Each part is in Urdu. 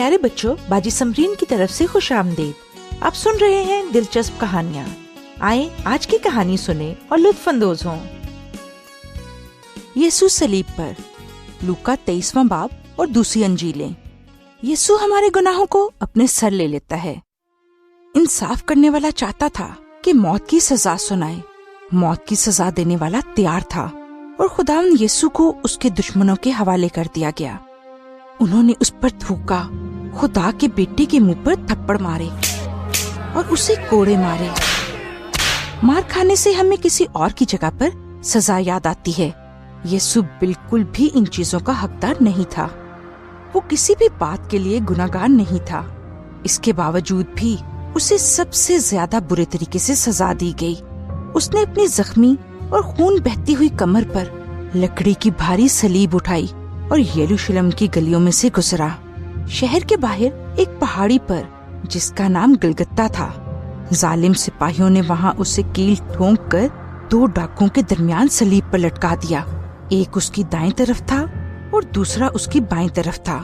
پیارے بچوں، باجی سمرین کی طرف سے خوش آمدید۔ آپ سن رہے ہیں دلچسپ کہانیاں۔ آئیں آج کی کہانی سنیں اور لطف اندوز ہوں۔ یسوع صلیب پر، لوکا 23واں باب اور دوسری انجیلیں۔ یسوع ہمارے گناہوں کو اپنے سر لے لیتا ہے۔ انصاف کرنے والا چاہتا تھا کہ موت کی سزا سنائے، موت کی سزا دینے والا تیار تھا، اور خداوند یسوع کو اس کے دشمنوں کے حوالے کر دیا گیا۔ انہوں نے اس پر تھوکا، خدا کے بیٹے کے منہ پر تھپڑ مارے اور اسے کوڑے مارے۔ مار کھانے سے ہمیں کسی اور کی جگہ پر سزا یاد آتی ہے۔ یسوع بالکل بھی ان چیزوں کا حقدار نہیں تھا۔ وہ کسی بھی بات کے لیے گناہگار نہیں تھا۔ اس کے باوجود بھی اسے سب سے زیادہ برے طریقے سے سزا دی گئی۔ اس نے اپنی زخمی اور خون بہتی ہوئی کمر پر لکڑی کی بھاری صلیب اٹھائی اور یروشلم کی گلیوں میں سے گزرا۔ شہر کے باہر ایک پہاڑی پر جس کا نام گلگتہ تھا، ظالم سپاہیوں نے وہاں اسے کیل ٹھونک کر 2 ڈاکوؤں کے درمیان صلیب پر لٹکا دیا۔ ایک اس کی دائیں طرف تھا اور دوسرا اس کی بائیں طرف تھا۔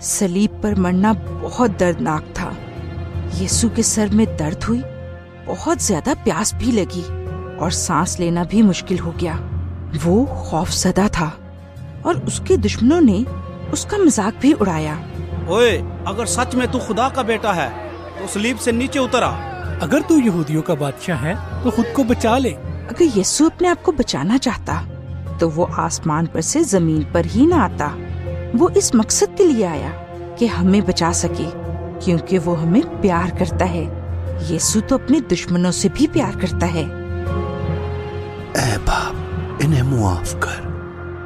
صلیب پر مرنا بہت دردناک تھا۔ یسوع کے سر میں درد ہوئی، بہت زیادہ پیاس بھی لگی اور سانس لینا بھی مشکل ہو گیا۔ وہ خوف زدہ تھا اور اس کے دشمنوں نے اس کا مذاق بھی اڑایا۔ اوئے، اگر سچ میں تو خدا کا بیٹا ہے تو صلیب سے نیچے اتر آ۔ اگر تو یہودیوں کا بادشاہ ہے تو خود کو بچا لے۔ اگر یسوع اپنے آپ کو بچانا چاہتا تو وہ آسمان پر سے زمین پر ہی نہ آتا۔ وہ اس مقصد کے لیے آیا کہ ہمیں بچا سکے، کیونکہ وہ ہمیں پیار کرتا ہے۔ یسوع تو اپنے دشمنوں سے بھی پیار کرتا ہے۔ اے باپ، انہیں معاف کر،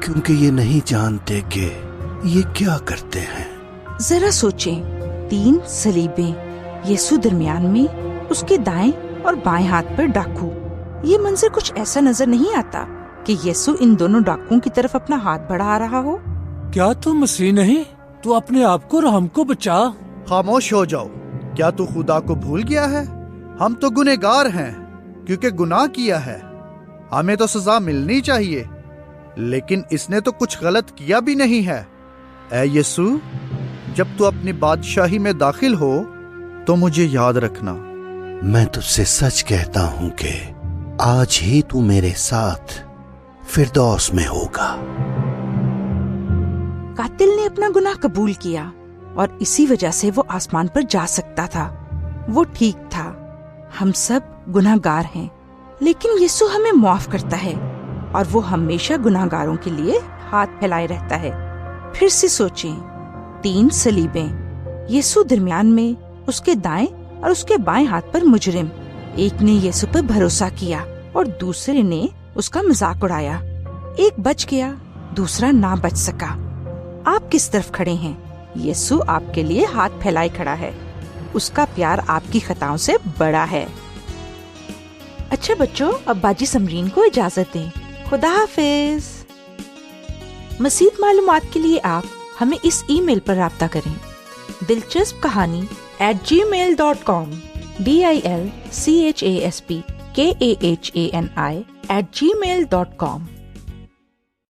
کیونکہ یہ نہیں جانتے کہ یہ کیا کرتے ہیں۔ ذرا سوچیں، 3 صلیبیں، یسوع درمیان میں، اس کے دائیں اور بائیں ہاتھ پر ڈاکو۔ یہ منظر کچھ ایسا نظر نہیں آتا کہ یسوع ان دونوں ڈاکوؤں کی طرف اپنا ہاتھ بڑھا رہا ہو۔ کیا تو مسیح نہیں؟ تو اپنے آپ کو اور ہم کو بچا۔ خاموش ہو جاؤ۔ کیا تو خدا کو بھول گیا ہے؟ ہم تو گنہگار ہیں کیونکہ گناہ کیا ہے۔ ہمیں تو سزا ملنی چاہیے، لیکن اس نے تو کچھ غلط کیا بھی نہیں ہے۔ اے یسوع، جب تو اپنی بادشاہی میں داخل ہو تو مجھے یاد رکھنا۔ میں تجھ سے سچ کہتا ہوں کہ آج ہی تو میرے ساتھ فردوس میں ہوگا۔ قاتل نے اپنا گناہ قبول کیا اور اسی وجہ سے وہ آسمان پر جا سکتا تھا۔ وہ ٹھیک تھا۔ ہم سب گناہ گار ہیں، لیکن یسوع ہمیں معاف کرتا ہے اور وہ ہمیشہ گناہ گاروں کے لیے ہاتھ پھیلائے رہتا ہے۔ پھر سے سوچیں، 3 صلیبیں، یسوع درمیان میں، اس کے دائیں اور اس کے بائیں ہاتھ پر مجرم۔ ایک نے یسوع پر بھروسہ کیا اور دوسرے نے اس کا مذاق اڑایا۔ ایک بچ گیا، دوسرا نہ بچ سکا۔ آپ کس طرف کھڑے ہیں؟ یسوع آپ کے لیے ہاتھ پھیلائے کھڑا ہے۔ اس کا پیار آپ کی خطاؤں سے بڑا ہے۔ اچھا بچوں، اب باجی سمرین کو اجازت دیں۔ خدا حافظ۔ مزید معلومات کے لیے آپ ہمیں اس ای میل پر رابطہ کریں، دلچسپ کہانی @gmail.com، DILCHASPKAHANI @gmail.com۔